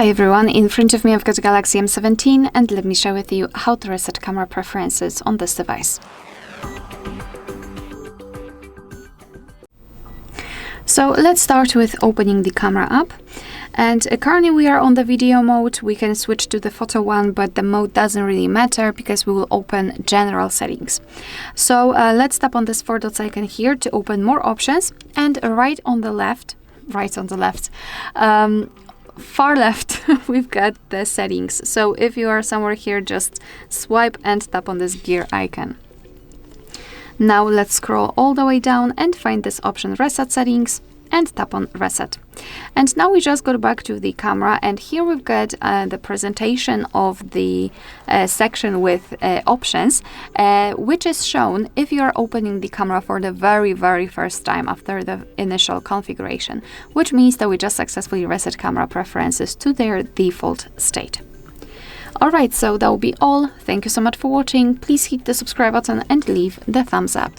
Hi everyone, in front of me I've got a Galaxy M17 and let me share with you how to reset camera preferences on this device. So let's start with opening the camera app. And currently we are on the video mode. We can switch to the photo one, but the mode doesn't really matter because we will open general settings. So let's tap on this 4 dots icon here to open more options, and far left we've got the settings. So if you are somewhere here, just swipe and tap on this gear icon. Now let's scroll all the way down and find this option reset settings and tap on reset. And now we just go back to the camera, and here we've got the presentation of the section with options, which is shown if you are opening the camera for the very first time after the initial configuration, which means that we just successfully reset camera preferences to their default state. Alright, so that will be all. Thank you so much for watching. Please hit the subscribe button and leave the thumbs up.